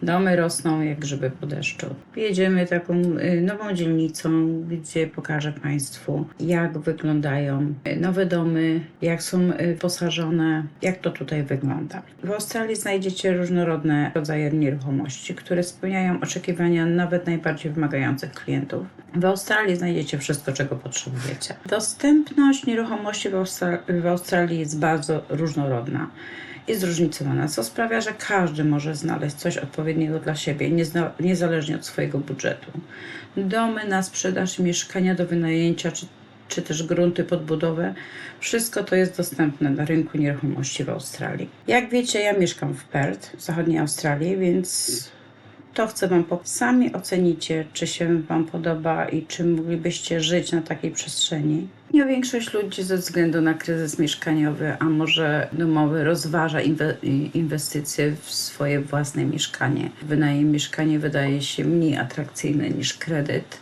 Domy rosną jak grzyby po deszczu. Jedziemy taką nową dzielnicą, gdzie pokażę Państwu, jak wyglądają nowe domy, jak są wyposażone, jak to tutaj wygląda. W Australii znajdziecie różnorodne rodzaje nieruchomości, które spełniają oczekiwania nawet najbardziej wymagających klientów. W Australii znajdziecie wszystko, czego potrzebujecie. Dostępność nieruchomości w Australii jest bardzo różnorodna i zróżnicowana, co sprawia, że każdy może znaleźć coś odpowiedniego dla siebie, niezależnie od swojego budżetu. Domy na sprzedaż, mieszkania do wynajęcia, czy też grunty pod budowę, wszystko to jest dostępne na rynku nieruchomości w Australii. Jak wiecie, ja mieszkam w Perth, w zachodniej Australii, więc to chcę Wam powiedzieć. Sami ocenicie, czy się Wam podoba i czy moglibyście żyć na takiej przestrzeni. Większość ludzi ze względu na kryzys mieszkaniowy, a może domowy, rozważa inwestycje w swoje własne mieszkanie. Wynajem mieszkania wydaje się mniej atrakcyjny niż kredyt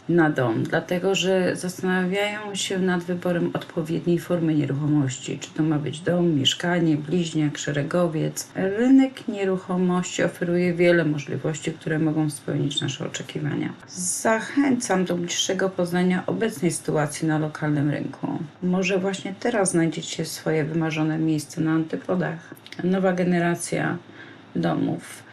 na dom, dlatego że zastanawiają się nad wyborem odpowiedniej formy nieruchomości. Czy to ma być dom, mieszkanie, bliźniak, szeregowiec. Rynek nieruchomości oferuje wiele możliwości, które mogą spełnić nasze oczekiwania. Zachęcam do bliższego poznania obecnej sytuacji na lokalnym rynku. Może właśnie teraz znajdziecie swoje wymarzone miejsce na antypodach. Nowa generacja domów.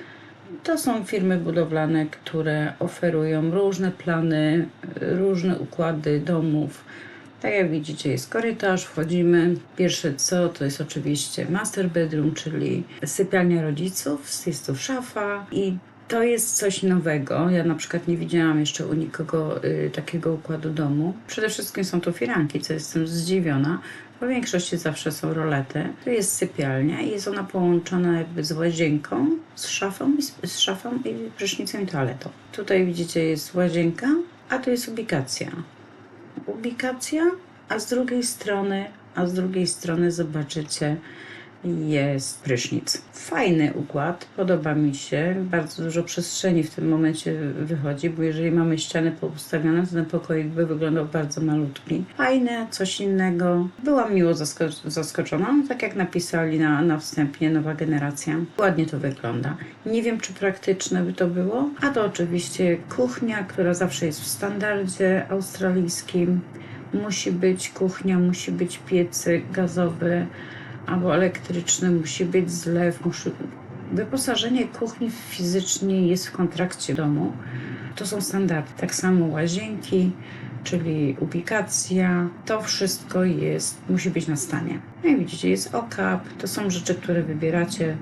To są firmy budowlane, które oferują różne plany, różne układy domów. Tak jak widzicie, jest korytarz, wchodzimy. Pierwsze co, to jest oczywiście master bedroom, czyli sypialnia rodziców. Jest tu szafa i to jest coś nowego. Ja na przykład nie widziałam jeszcze u nikogo takiego układu domu. Przede wszystkim są to firanki, co jestem zdziwiona. W większości zawsze są rolety. Tu jest sypialnia i jest ona połączona jakby z łazienką, z szafą i prysznicem i toaletą. Tutaj widzicie jest łazienka, a tu jest ubikacja. A z drugiej strony zobaczycie jest prysznic. Fajny układ, podoba mi się. Bardzo dużo przestrzeni w tym momencie wychodzi, bo jeżeli mamy ściany poustawione, to ten pokoik by wyglądał bardzo malutki. Fajne, coś innego. Byłam miło zaskoczona, tak jak napisali na wstępie, nowa generacja. Ładnie to wygląda. Nie wiem, czy praktyczne by to było, a to oczywiście kuchnia, która zawsze jest w standardzie australijskim. Musi być kuchnia, musi być piecyk gazowy albo elektryczny, musi być zlew. Wyposażenie kuchni fizycznie jest w kontrakcie domu. To są standardy. Tak samo łazienki, czyli ubikacja. To wszystko musi być na stanie. No i widzicie, jest okap. To są rzeczy, które wybieracie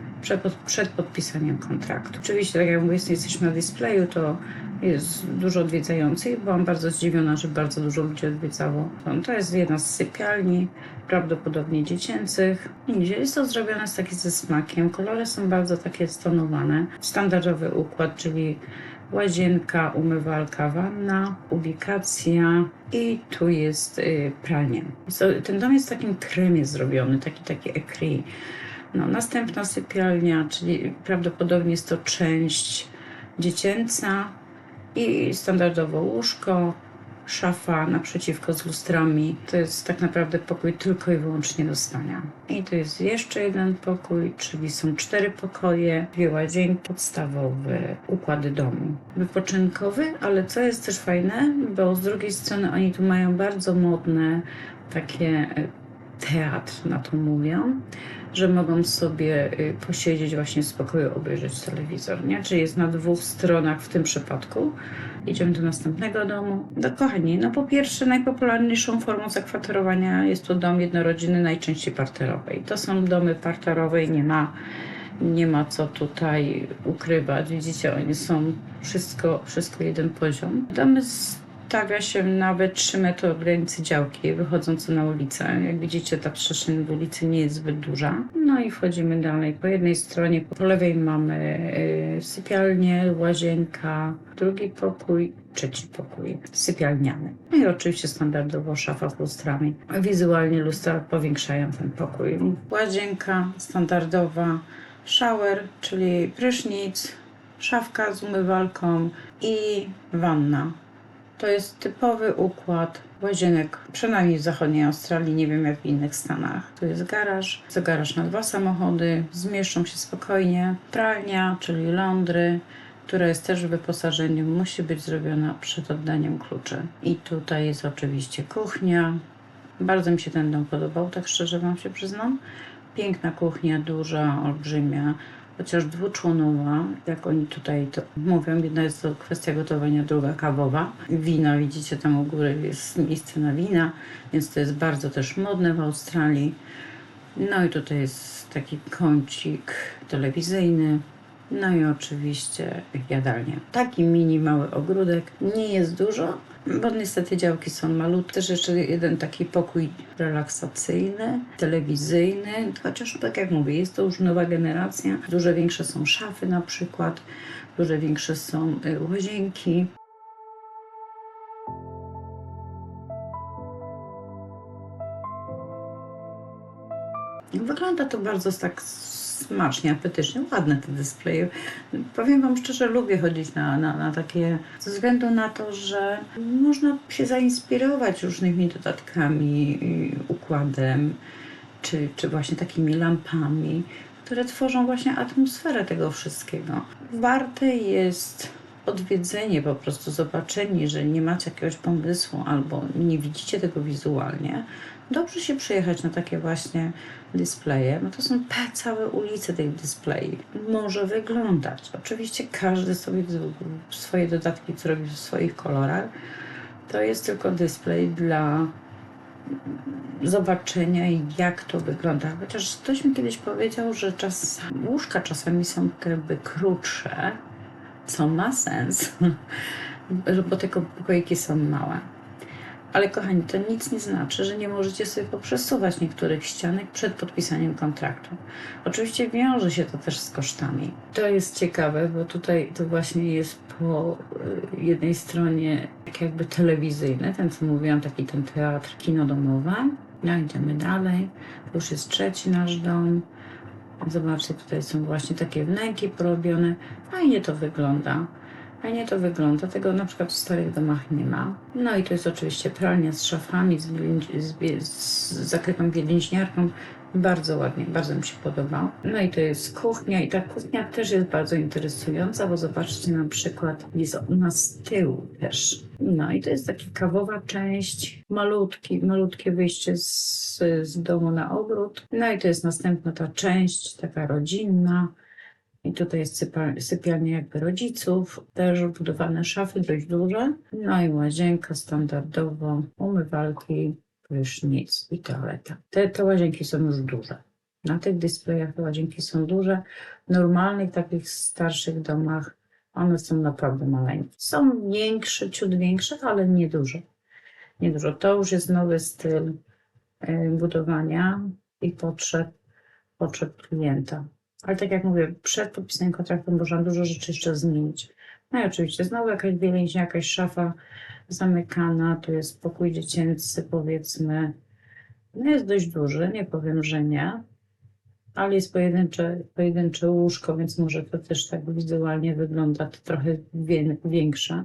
przed podpisaniem kontraktu. Oczywiście, tak jak mówię, jesteśmy na displayu, to jest dużo odwiedzających. Byłam bardzo zdziwiona, że bardzo dużo ludzi odwiedzało. To jest jedna z sypialni, prawdopodobnie dziecięcych. Jest to zrobione ze smakiem. Kolory są bardzo takie stonowane. Standardowy układ, czyli łazienka, umywalka, wanna, ubikacja i tu jest pralnia. Ten dom jest w takim kremie zrobiony, taki écrit. Następna sypialnia, czyli prawdopodobnie jest to część dziecięca i standardowo łóżko, szafa naprzeciwko z lustrami. To jest tak naprawdę pokój tylko i wyłącznie do spania. I tu jest jeszcze jeden pokój, czyli są 4 pokoje, 2 łazienki, podstawowe układy domu. Wypoczynkowy, ale co jest też fajne, bo z drugiej strony oni tu mają bardzo modne takie teatr, na to mówią, że mogą sobie posiedzieć właśnie w spokoju, obejrzeć telewizor, nie? Czyli jest na 2 stronach w tym przypadku. Idziemy do następnego domu. Kochani, po pierwsze najpopularniejszą formą zakwaterowania jest to dom jednorodzinny, najczęściej parterowy. I to są domy parterowe i nie ma co tutaj ukrywać. Widzicie, oni są wszystko jeden poziom. Domy stawia się nawet 3 metry od granicy działki, wychodzące na ulicę. Jak widzicie, ta przestrzeń w ulicy nie jest zbyt duża. I wchodzimy dalej. Po jednej stronie, po lewej mamy sypialnię, łazienka, drugi pokój, trzeci pokój sypialniany. I oczywiście standardowo szafa z lustrami. Wizualnie lustra powiększają ten pokój. Łazienka standardowa, shower, czyli prysznic, szafka z umywalką i wanna. To jest typowy układ łazienek, przynajmniej w zachodniej Australii, nie wiem jak w innych stanach. Tu jest garaż, to garaż na 2 samochody, zmieszczą się spokojnie. Pralnia, czyli laundry, która jest też w wyposażeniu, musi być zrobiona przed oddaniem kluczy. I tutaj jest oczywiście kuchnia. Bardzo mi się ten dom podobał, tak szczerze wam się przyznam. Piękna kuchnia, duża, olbrzymia, chociaż dwuczłonowa, jak oni tutaj to mówią. Jedna jest to kwestia gotowania, druga kawowa. Wina, widzicie tam u góry jest miejsce na wina, więc to jest bardzo też modne w Australii. No i tutaj jest taki kącik telewizyjny. No i oczywiście jadalnia. Taki mini mały ogródek. Nie jest dużo, bo niestety działki są malutkie. Też jeszcze jeden taki pokój relaksacyjny, telewizyjny. Chociaż tak jak mówię, jest to już nowa generacja. Dużo większe są szafy na przykład. Dużo większe są łazienki. Wygląda to bardzo tak smacznie, apetycznie, ładne te displeje. Powiem wam szczerze, lubię chodzić na takie, ze względu na to, że można się zainspirować różnymi dodatkami, układem, czy właśnie takimi lampami, które tworzą właśnie atmosferę tego wszystkiego. Warte jest odwiedzenie, po prostu zobaczenie, że nie macie jakiegoś pomysłu albo nie widzicie tego wizualnie. Dobrze się przyjechać na takie właśnie displeje, no to są całe ulice tych display. Może wyglądać. Oczywiście każdy sobie swoje dodatki zrobi w swoich kolorach. To jest tylko display dla zobaczenia, jak to wygląda. Chociaż ktoś mi kiedyś powiedział, że łóżka czasami są jakby krótsze, co ma sens, bo te pokoiki są małe. Ale kochani, to nic nie znaczy, że nie możecie sobie poprzesuwać niektórych ścianek przed podpisaniem kontraktu. Oczywiście wiąże się to też z kosztami. To jest ciekawe, bo tutaj to właśnie jest po jednej stronie tak jakby telewizyjny, ten co mówiłam, taki ten teatr, kino domowe. No idziemy dalej. To już jest trzeci nasz dom. Zobaczcie, tutaj są właśnie takie wnęki porobione. Fajnie to wygląda. Fajnie to wygląda. Tego na przykład w starych domach nie ma. No i to jest oczywiście pralnia z szafami, z zakrytą bieliźniarką. Bardzo ładnie, bardzo mi się podobał. No i to jest kuchnia i ta kuchnia też jest bardzo interesująca, bo zobaczcie na przykład jest ona z tyłu też. No i to jest taka kawowa część, malutkie wyjście z domu na ogród. No i to jest następna ta część, taka rodzinna. I tutaj jest sypialnia jakby rodziców, też budowane szafy dość duże. No i łazienka standardowo, umywalki, prysznic i toaleta. Te łazienki są już duże. Na tych displejach te łazienki są duże. W normalnych takich starszych domach one są naprawdę maleńkie. Są większe, ciut większe, ale nie dużo. Nie dużo. To już jest nowy styl budowania i potrzeb klienta. Ale tak jak mówię, przed podpisaniem kontraktu można dużo rzeczy jeszcze zmienić. No i oczywiście znowu jakaś bieliźnia, jakaś szafa zamykana, tu jest pokój dziecięcy powiedzmy. No jest dość duży, nie powiem, że nie, ale jest pojedyncze łóżko, więc może to też tak wizualnie wygląda to trochę większe.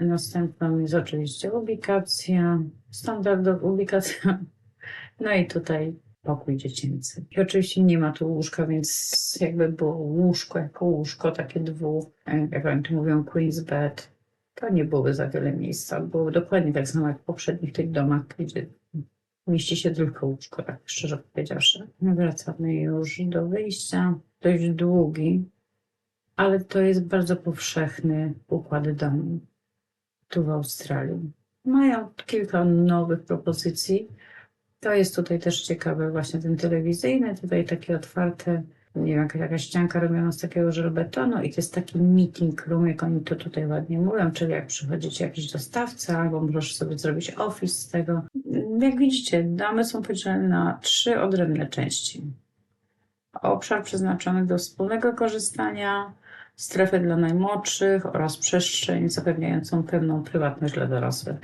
Następną jest oczywiście ubikacja, standardowa ubikacja. No i tutaj pokój dziecięcy. I oczywiście nie ma tu łóżka, więc jakby było łóżko jako łóżko, takie jak oni tu mówią, queen's bed, to nie byłoby za wiele miejsca. Było dokładnie tak samo jak w poprzednich tych domach, gdzie mieści się tylko łóżko, tak szczerze powiedziawszy. Wracamy już do wyjścia. Dość długi, ale to jest bardzo powszechny układ domu tu w Australii. Mają kilka nowych propozycji. To jest tutaj też ciekawe, właśnie ten telewizyjny, tutaj takie otwarte, nie wiem, jakaś ścianka robiona z takiego żelbetonu i to jest taki meeting room, jak oni to tutaj ładnie mówią, czyli jak przychodzicie jakiś dostawca, albo możesz sobie zrobić office z tego. Jak widzicie, domy są podzielone na 3 odrębne części. Obszar przeznaczony do wspólnego korzystania, strefę dla najmłodszych oraz przestrzeń zapewniającą pewną prywatność dla dorosłych.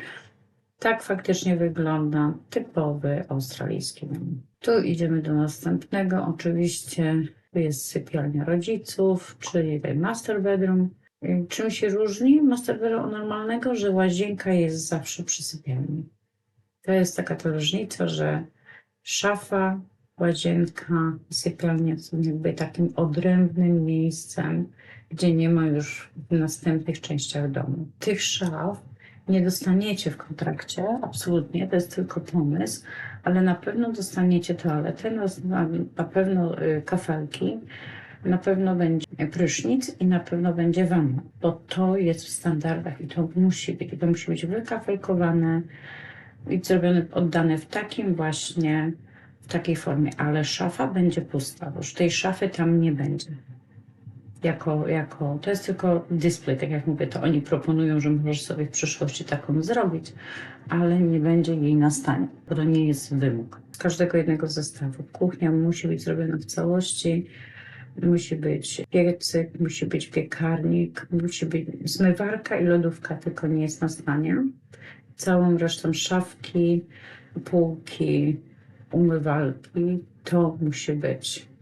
Tak faktycznie wygląda typowy australijski dom. Tu idziemy do następnego. Oczywiście tu jest sypialnia rodziców, czyli ten master bedroom. Czym się różni Masterbero od normalnego? Że łazienka jest zawsze przy sypialni. To jest taka ta różnica, że szafa, łazienka i sypialnia są jakby takim odrębnym miejscem, gdzie nie ma już w następnych częściach domu. Tych szaf nie dostaniecie w kontrakcie, absolutnie, to jest tylko pomysł, ale na pewno dostaniecie toaletę, na pewno kafelki, na pewno będzie prysznic i na pewno będzie wanna, bo to jest w standardach i to musi być. I to musi być wykafelkowane i zrobione, oddane w takim właśnie, w takiej formie, ale szafa będzie pusta, bo już tej szafy tam nie będzie. To jest tylko display, tak jak mówię, to oni proponują, że możesz sobie w przyszłości taką zrobić, ale nie będzie jej na stanie, bo to nie jest wymóg. Z każdego jednego zestawu kuchnia musi być zrobiona w całości, musi być piecyk, musi być piekarnik, musi być zmywarka i lodówka, tylko nie jest na stanie. Całą resztą szafki, półki, umywalki, to musi być.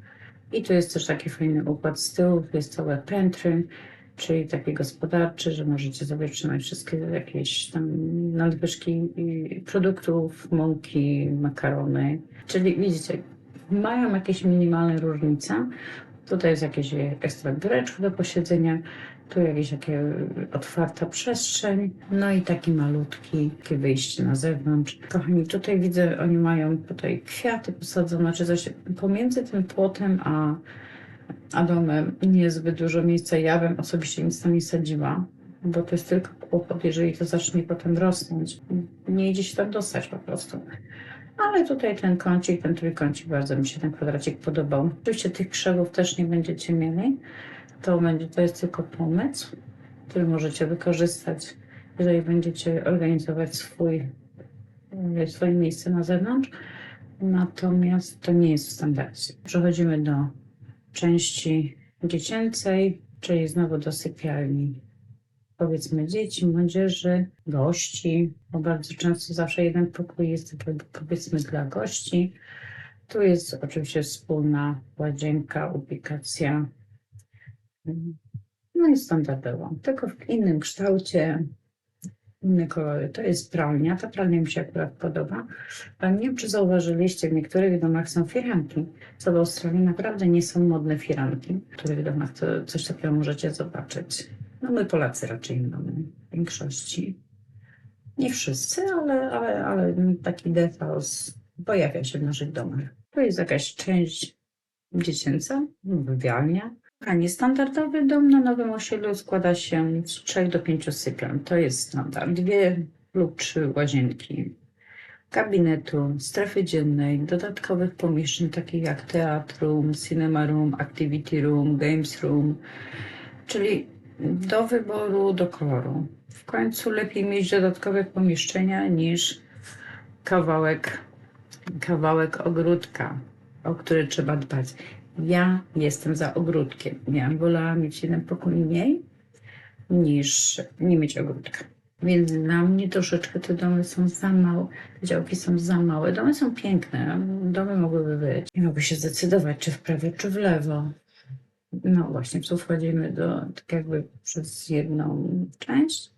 I to jest też taki fajny układ z tyłu, jest całe pantry, czyli taki gospodarczy, że możecie sobie trzymać wszystkie jakieś tam nadwyżki produktów, mąki, makarony. Czyli widzicie, mają jakieś minimalne różnice. Tutaj jest jakieś ekstra biureczko do posiedzenia, tu jakieś takie otwarta przestrzeń, no i taki malutki, takie wyjście na zewnątrz. Kochani, tutaj widzę, oni mają tutaj kwiaty posadzone, czy coś pomiędzy tym płotem a domem niezbyt dużo miejsca. Ja bym osobiście nic tam nie sadziła, bo to jest tylko kłopot, jeżeli to zacznie potem rosnąć. Nie idzie się tam dostać po prostu. Ale tutaj ten kącik, ten trójkącik, bardzo mi się ten kwadracik podobał. Oczywiście tych krzewów też nie będziecie mieli. To jest tylko pomysł, który możecie wykorzystać, jeżeli będziecie organizować swoje miejsce na zewnątrz. Natomiast to nie jest w standardzie. Przechodzimy do części dziecięcej, czyli znowu do sypialni. Powiedzmy dzieci, młodzieży, gości, bo bardzo często zawsze jeden pokój jest powiedzmy dla gości. Tu jest oczywiście wspólna łazienka, ubikacja. No i standardowo, tylko w innym kształcie, inne kolory. To jest pralnia. Ta pralnia mi się akurat podoba. Ale nie wiem, czy zauważyliście, w niektórych domach są firanki, co w Australii naprawdę nie są modne firanki. W niektórych domach to coś takiego możecie zobaczyć. No my Polacy raczej mamy w większości. Nie wszyscy, ale taki detal pojawia się w naszych domach. To jest jakaś część dziecięca, wywialnia. A niestandardowy dom na nowym osiedlu składa się z 3 do 5 sypialń. To jest standard. 2 lub 3 łazienki, gabinetu, strefy dziennej, dodatkowych pomieszczeń takich jak teatr room, cinema room, activity room, games room, czyli do wyboru, do koloru. W końcu lepiej mieć dodatkowe pomieszczenia niż kawałek ogródka, o który trzeba dbać. Ja jestem za ogródkiem. Ja bym wolała mieć jeden pokój mniej niż nie mieć ogródka. Więc dla mnie troszeczkę te domy są za małe, te działki są za małe. Domy są piękne, domy mogłyby być. Nie mogły się zdecydować, czy w prawo, czy w lewo. No właśnie, tu wchodzimy tak jakby przez jedną część.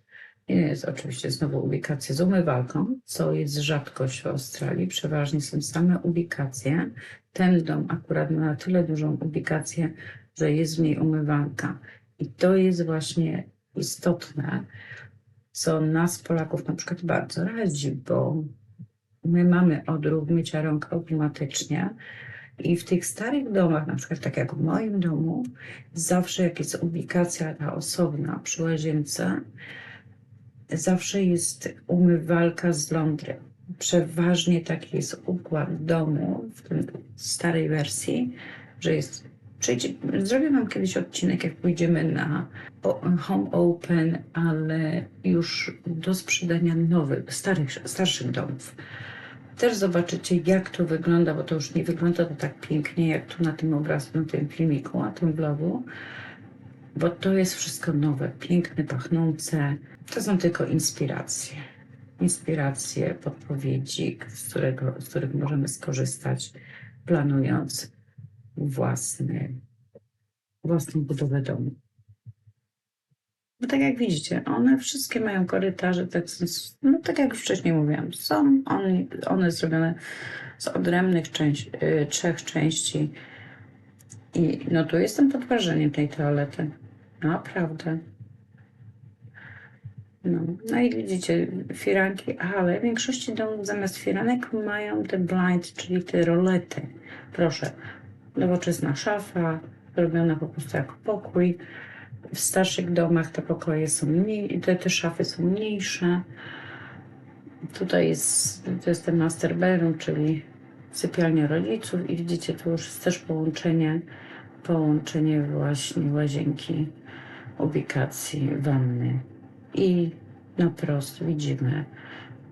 Jest oczywiście znowu ubikacja z umywalką, co jest rzadkość w Australii. Przeważnie są same ubikacje. Ten dom akurat ma na tyle dużą ubikację, że jest w niej umywalka. I to jest właśnie istotne, co nas Polaków na przykład bardzo radzi, bo my mamy odruch mycia rąk automatycznie. I w tych starych domach, na przykład tak jak w moim domu, zawsze jak jest ubikacja ta osobna przy łazience, zawsze jest umywalka z lądry. Przeważnie taki jest układ domu w tej starej wersji, że jest. Zrobię wam kiedyś odcinek, jak pójdziemy na home open, ale już do sprzedania nowych, starszych domów. Też zobaczycie, jak to wygląda, bo to już nie wygląda to tak pięknie, jak tu na tym obrazku, na tym filmiku, na tym vlogu, bo to jest wszystko nowe, piękne, pachnące. To są tylko inspiracje. Inspiracje, podpowiedzi, z których możemy skorzystać, planując własną budowę domu. No tak jak widzicie, one wszystkie mają korytarze, tak, no tak jak wcześniej mówiłam, one zrobione z odrębnych 3 części. I no tu jestem pod wrażeniem tej toalety. Naprawdę. No i widzicie, firanki, ale w większości domów zamiast firanek mają te blind, czyli te rolety. Proszę, nowoczesna szafa, robiona po prostu jako pokój. W starszych domach te pokoje są te szafy są mniejsze. Tutaj to jest ten master bedroom, czyli sypialnia rodziców i widzicie, tu już jest też połączenie właśnie łazienki, ubikacji, wanny. I na prosto widzimy,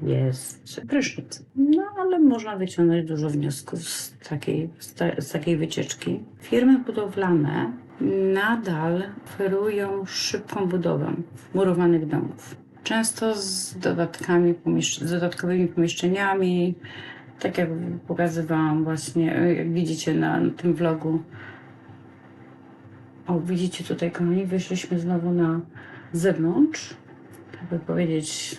jest prysznic. No ale można wyciągnąć dużo wniosków z takiej wycieczki. Firmy budowlane nadal oferują szybką budowę murowanych domów. Często z dodatkowymi pomieszczeniami, tak jak pokazywałam właśnie, jak widzicie na tym vlogu. O, widzicie tutaj, kochani, wyszliśmy znowu na zewnątrz, tak by powiedzieć,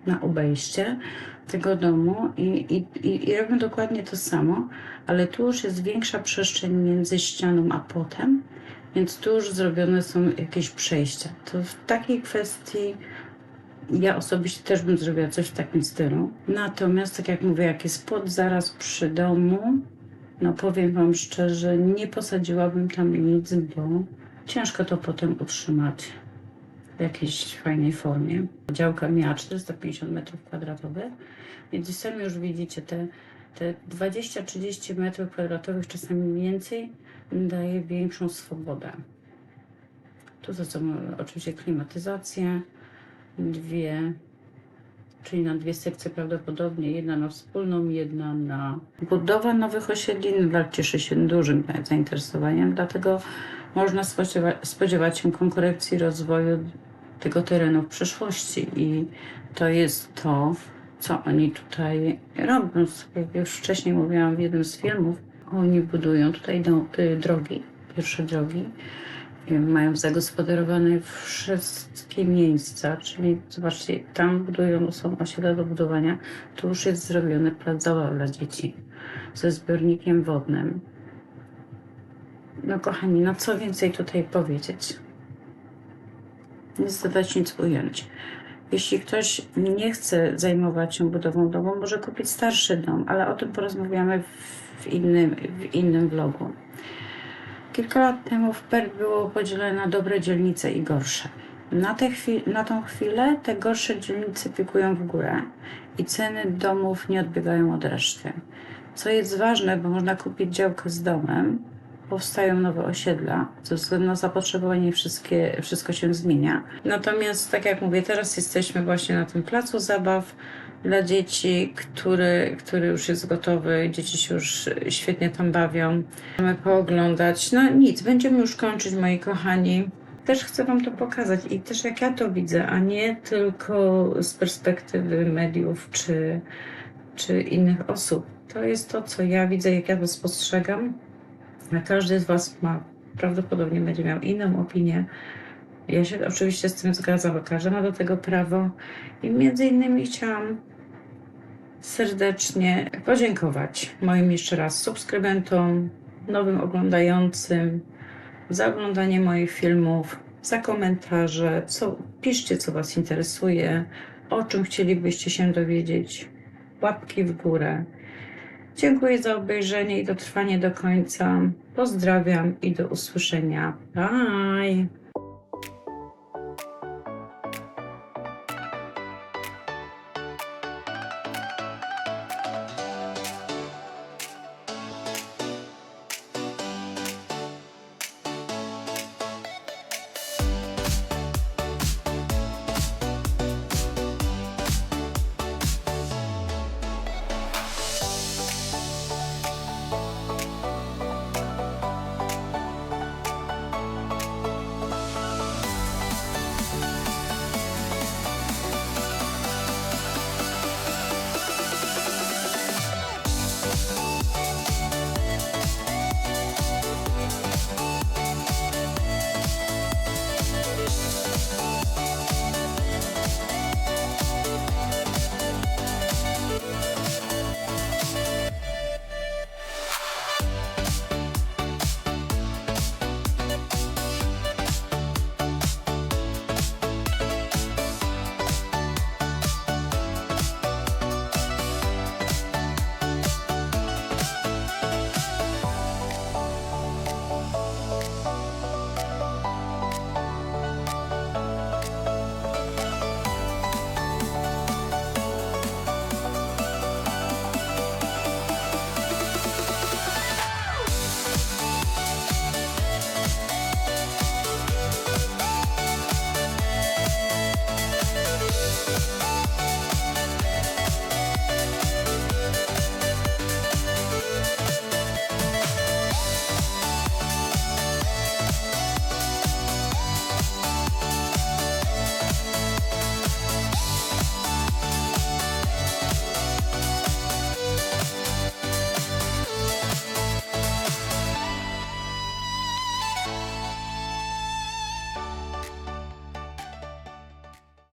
na obejście tego domu i robią dokładnie to samo, ale tu już jest większa przestrzeń między ścianą a płotem, więc tu już zrobione są jakieś przejścia. To w takiej kwestii ja osobiście też bym zrobiła coś w takim stylu. Natomiast, tak jak mówię, jak jest płot zaraz przy domu, no powiem Wam szczerze, nie posadziłabym tam nic, bo ciężko to potem utrzymać w jakiejś fajnej formie. Działka miała 450 m², więc sami już widzicie, te 20-30 m², czasami więcej, daje większą swobodę. Tu są oczywiście klimatyzacje, czyli na 2 sekcje prawdopodobnie, jedna na wspólną, jedna na budowę nowych osiedlin. Lark cieszy się dużym zainteresowaniem, dlatego można spodziewać się konkurencji rozwoju tego terenu w przyszłości i to jest to, co oni tutaj robią. Jak już wcześniej mówiłam w jednym z filmów, oni budują tutaj drogi, pierwsze drogi. Mają zagospodarowane wszystkie miejsca, czyli zobaczcie, tam są osiedla do budowania, tu już jest zrobiony plac zabaw dla dzieci ze zbiornikiem wodnym. No kochani, no co więcej tutaj powiedzieć? Nie zadać nic ująć. Jeśli ktoś nie chce zajmować się budową domu, może kupić starszy dom, ale o tym porozmawiamy w innym vlogu. Kilka lat temu w Perth było podzielone na dobre dzielnice i gorsze. Na tą chwilę te gorsze dzielnice pikują w górę i ceny domów nie odbiegają od reszty. Co jest ważne, bo można kupić działkę z domem, powstają nowe osiedla, ze względu na zapotrzebowanie wszystko się zmienia. Natomiast, tak jak mówię, teraz jesteśmy właśnie na tym placu zabaw dla dzieci, który już jest gotowy. Dzieci się już świetnie tam bawią. Możemy pooglądać. No nic, będziemy już kończyć, moi kochani. Też chcę Wam to pokazać i też jak ja to widzę, a nie tylko z perspektywy mediów czy innych osób. To jest to, co ja widzę, jak ja to spostrzegam. A każdy z Was prawdopodobnie będzie miał inną opinię. Ja się oczywiście z tym zgadzam, bo każdy ma do tego prawo. I między innymi chciałam serdecznie podziękować moim jeszcze raz subskrybentom, nowym oglądającym, za oglądanie moich filmów, za komentarze, piszcie, co Was interesuje, o czym chcielibyście się dowiedzieć. Łapki w górę. Dziękuję za obejrzenie i dotrwanie do końca. Pozdrawiam i do usłyszenia. Bye!